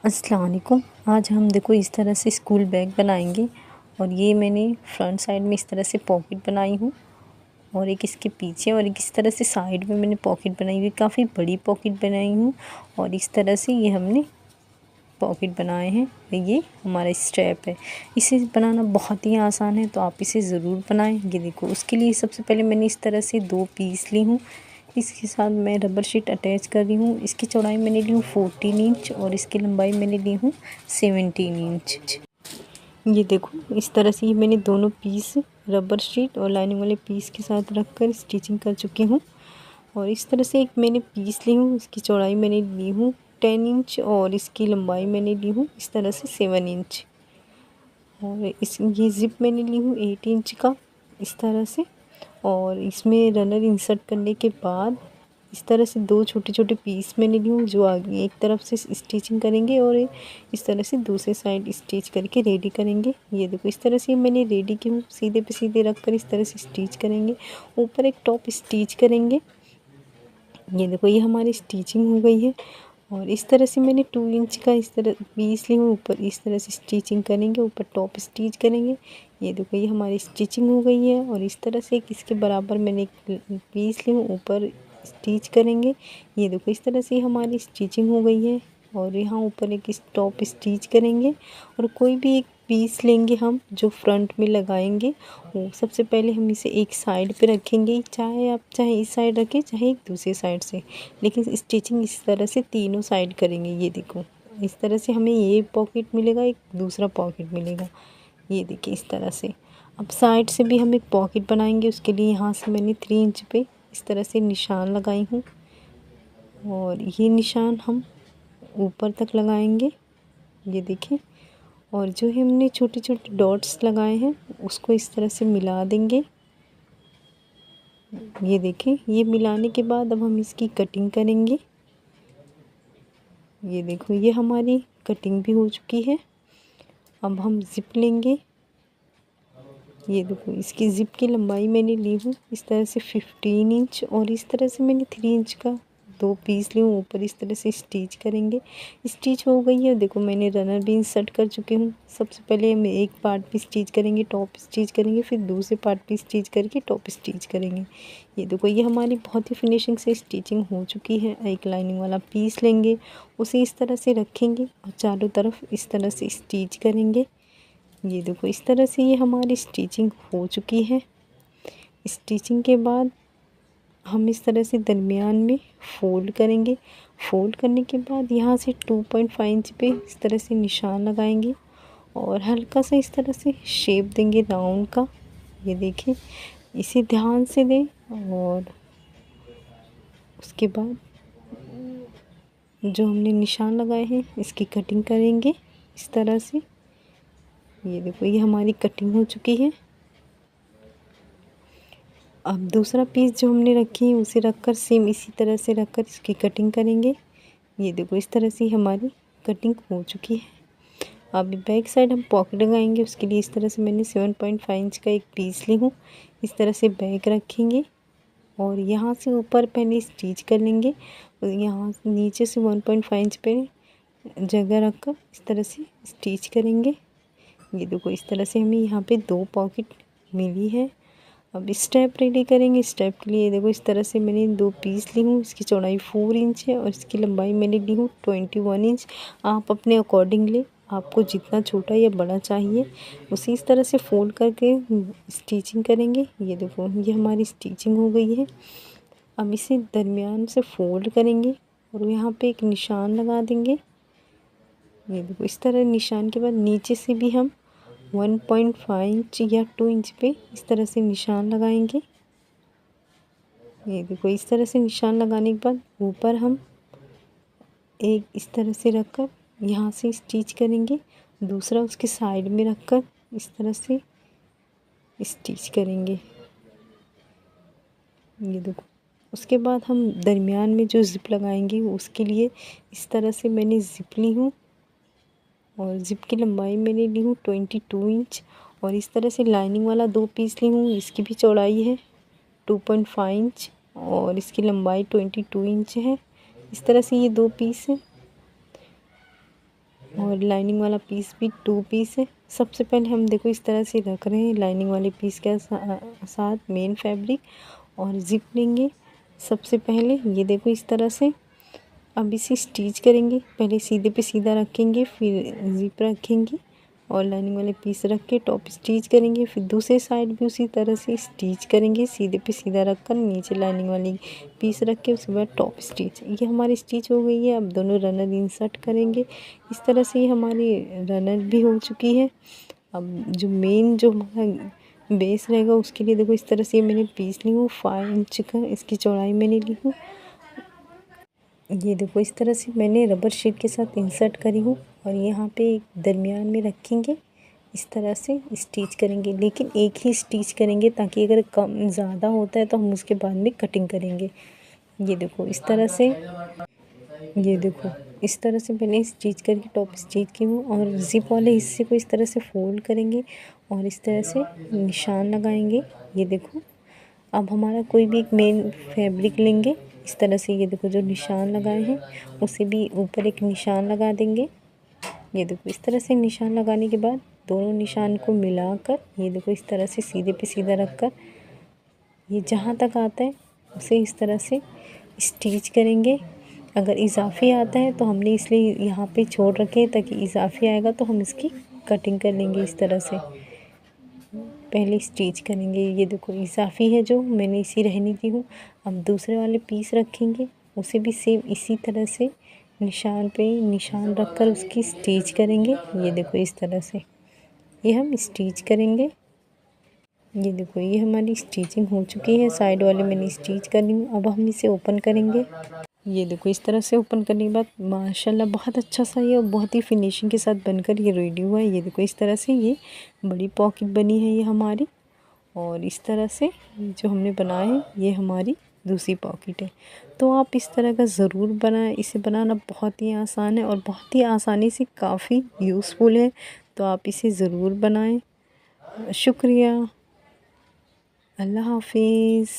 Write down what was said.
अस्सलाम वालेकुम। आज हम देखो इस तरह से स्कूल बैग बनाएंगे। और ये मैंने फ्रंट साइड में इस तरह से पॉकेट बनाई हूँ, और एक इसके पीछे और एक इस तरह से साइड में मैंने पॉकेट बनाई हुई, काफ़ी बड़ी पॉकेट बनाई हूँ। और इस तरह से ये हमने पॉकेट बनाए हैं। ये हमारा स्ट्रैप है। इसे बनाना बहुत ही आसान है, तो आप इसे ज़रूर बनाएं। ये देखो, उसके लिए सबसे पहले मैंने इस तरह से 2 पीस ली हूँ। इसके साथ मैं रबर शीट अटैच कर रही हूँ। इसकी चौड़ाई मैंने ली हूँ 14 इंच और इसकी लंबाई मैंने ली हूँ 17 इंच। ये देखो, इस तरह से ये मैंने दोनों पीस रबर शीट और लाइनिंग वाले पीस के साथ रखकर स्टिचिंग कर चुकी हूँ। और इस तरह से एक मैंने पीस ली हूँ। इसकी चौड़ाई मैंने ली हूँ 10 इंच और इसकी लंबाई मैंने ली हूँ इस तरह से 7 इंच। और ये ज़िप मैंने ली हूँ 8 इंच का इस तरह से। और इसमें रनर इंसर्ट करने के बाद इस तरह से 2 छोटे छोटे पीस मैंने ली हूँ, जो आगे एक तरफ से स्टिचिंग करेंगे और इस तरह से दूसरे साइड स्टिच करके रेडी करेंगे। ये देखो, इस तरह से मैंने रेडी की हूँ। सीधे पे सीधे रख कर इस तरह से स्टिच करेंगे। ऊपर एक टॉप स्टिच करेंगे। ये देखो, ये हमारी स्टिचिंग हो गई है। और इस तरह से मैंने 2 इंच का इस तरह पीस ली हूँ। ऊपर इस तरह से स्टिचिंग करेंगे, ऊपर टॉप स्टिच करेंगे। ये देखो, ये हमारी स्टिचिंग हो गई है। और इस तरह से इसके बराबर मैंने एक पीस ली हूँ, ऊपर स्टिच करेंगे। ये देखो, इस तरह से हमारी स्टिचिंग हो गई है। और यहाँ ऊपर एक टॉप स्टिच करेंगे। और कोई भी एक पीस लेंगे हम, जो फ्रंट में लगाएंगे। वो सबसे पहले हम इसे एक साइड पे रखेंगे। चाहे इस साइड रखें, चाहे एक दूसरे साइड से, लेकिन स्टिचिंग इस तरह से तीनों साइड करेंगे। ये देखो, इस तरह से हमें ये पॉकेट मिलेगा, एक दूसरा पॉकेट मिलेगा। ये देखिए, इस तरह से। अब साइड से भी हम एक पॉकेट बनाएंगे। उसके लिए यहाँ से मैंने 3 इंच पे इस तरह से निशान लगाई हूँ। और ये निशान हम ऊपर तक लगाएंगे। ये देखिए। और जो हमने छोटे छोटे डॉट्स लगाए हैं, उसको इस तरह से मिला देंगे। ये देखिए, ये मिलाने के बाद अब हम इसकी कटिंग करेंगे। ये देखो, ये हमारी कटिंग भी हो चुकी है। अब हम ज़िप लेंगे। ये देखो, इसकी ज़िप की लंबाई मैंने ली हूँ इस तरह से 15 इंच। और इस तरह से मैंने 3 इंच का 2 पीस ली हूँ। ऊपर इस तरह से स्टिच करेंगे। स्टिच हो गई है। देखो, मैंने रनर भी इंसर्ट कर चुकी हूँ। सबसे पहले हम एक पार्ट पे स्टिच करेंगे, टॉप स्टिच करेंगे, फिर दूसरे पार्ट पे स्टिच करके टॉप स्टिच करेंगे। ये देखो, ये हमारी बहुत ही फिनिशिंग से स्टिचिंग हो चुकी है। एक लाइनिंग वाला पीस लेंगे, उसे इस तरह से रखेंगे और चारों तरफ इस तरह से स्टिच करेंगे। ये देखो, इस तरह से ये हमारी स्टिचिंग हो चुकी है। स्टिचिंग के बाद हम इस तरह से दरमियान में फ़ोल्ड करेंगे। फ़ोल्ड करने के बाद यहाँ से 2.5 इंच पे इस तरह से निशान लगाएंगे और हल्का सा इस तरह से शेप देंगे राउंड का। ये देखिए, इसे ध्यान से दें। और उसके बाद जो हमने निशान लगाए हैं, इसकी कटिंग करेंगे इस तरह से। ये देखो, ये हमारी कटिंग हो चुकी है। अब दूसरा पीस जो हमने रखी है, उसे रखकर सेम इसी तरह से रखकर इसकी कटिंग करेंगे। ये देखो, इस तरह से हमारी कटिंग हो चुकी है। अब बैक साइड हम पॉकेट लगाएंगे। उसके लिए इस तरह से मैंने 7.5 इंच का एक पीस ली हूँ। इस तरह से बैक रखेंगे और यहाँ से ऊपर पहले स्टिच कर लेंगे। और यहाँ नीचे से 1.5 इंच पे जगह रखकर इस तरह से स्टिच करेंगे। ये देखो, इस तरह से हमें यहाँ पे 2 पॉकेट मिली है। अब स्टेप रेडी करेंगे। स्टेप के लिए देखो, इस तरह से मैंने 2 पीस ली हूँ। इसकी चौड़ाई 4 इंच है और इसकी लंबाई मैंने ली हूँ 21 इंच। आप अपने अकॉर्डिंग ले, आपको जितना छोटा या बड़ा चाहिए उसी इस तरह से फोल्ड करके स्टिचिंग करेंगे। ये देखो, ये हमारी स्टिचिंग हो गई है। अब इसे दरमियान से फोल्ड करेंगे और यहाँ पे एक निशान लगा देंगे। ये देखो, इस तरह निशान के बाद नीचे से भी हम 1.5 इंच या 2 इंच पे इस तरह से निशान लगाएंगे। ये देखो, इस तरह से निशान लगाने के बाद ऊपर हम एक इस तरह से रखकर यहाँ से स्टिच करेंगे। दूसरा उसके साइड में रखकर इस तरह से स्टिच करेंगे। ये देखो, उसके बाद हम दरमियान में जो ज़िप लगाएंगे, उसके लिए इस तरह से मैंने ज़िप ली हूँ। और ज़िप की लंबाई मैंने ली हूँ 22 इंच। और इस तरह से लाइनिंग वाला 2 पीस ली हूँ। इसकी भी चौड़ाई है 2.5 इंच और इसकी लंबाई 22 इंच है। इस तरह से ये 2 पीस हैं। और लाइनिंग वाला पीस भी 2 पीस है। सबसे पहले हम देखो इस तरह से रख रहे हैं लाइनिंग वाले पीस के साथ मेन फैब्रिक और ज़िप लेंगे। सबसे पहले ये देखो इस तरह से अब इसे स्टिच करेंगे। पहले सीधे पे सीधा रखेंगे, फिर ज़िप रखेंगे और लाइनिंग वाले पीस रख के टॉप स्टिच करेंगे। फिर दूसरे साइड भी उसी तरह से स्टिच करेंगे, सीधे पे सीधा रख कर नीचे लाइनिंग वाली पीस रख के उसके बाद टॉप स्टिच। ये हमारी स्टिच हो गई है। अब दोनों रनर इंसर्ट करेंगे। इस तरह से ये हमारी रनर भी हो चुकी है। अब जो मेन जो हमारा बेस रहेगा उसके लिए देखो इस तरह से मैंने पीस ली हूँ 5 इंच का, इसकी चौड़ाई मैंने ली हूँ। ये देखो इस तरह से मैंने रबर शीट के साथ इंसर्ट करी हूँ और यहाँ पे दरमियान में रखेंगे। इस तरह से स्टिच करेंगे, लेकिन एक ही स्टिच करेंगे ताकि अगर कम ज़्यादा होता है तो हम उसके बाद में कटिंग करेंगे। ये देखो इस तरह से, ये देखो इस तरह से मैंने स्टिच करके टॉप स्टिच की हूँ और ज़िप वाले हिस्से को इस तरह से फोल्ड करेंगे और इस तरह से निशान लगाएंगे। ये देखो अब हमारा कोई भी एक मेन फैब्रिक लेंगे, इस तरह से ये देखो जो निशान लगाए हैं उसे भी ऊपर एक निशान लगा देंगे। ये देखो इस तरह से निशान लगाने के बाद दोनों निशान को मिलाकर ये देखो इस तरह से सीधे पे सीधा रखकर ये जहाँ तक आता है उसे इस तरह से स्टिच करेंगे। अगर इजाफी आता है तो हमने इसलिए यहाँ पे छोड़ रखे ताकि इजाफी आएगा तो हम इसकी कटिंग कर लेंगे। इस तरह से पहले स्टिच करेंगे। ये देखो इजाफी है जो मैंने इसी रहने दी हूँ। अब दूसरे वाले पीस रखेंगे, उसे भी सेम इसी तरह से निशान पे निशान रखकर उसकी स्टिच करेंगे। ये देखो इस तरह से ये हम स्टिच करेंगे। ये देखो ये हमारी स्टिचिंग हो चुकी है। साइड वाले मैंने स्टिच कर ली हूँ। अब हम इसे ओपन करेंगे। ये देखो इस तरह से ओपन करने के बाद माशाल्लाह बहुत अच्छा सा ये और बहुत ही फिनिशिंग के साथ बनकर ये रेडी हुआ है। ये देखो इस तरह से ये बड़ी पॉकेट बनी है ये हमारी, और इस तरह से जो हमने बनाया है ये हमारी दूसरी पॉकेट है। तो आप इस तरह का ज़रूर बनाएं। इसे बनाना बहुत ही आसान है और बहुत ही आसानी से काफ़ी यूज़फुल है। तो आप इसे ज़रूर बनाएं। शुक्रिया। अल्लाह हाफिज़।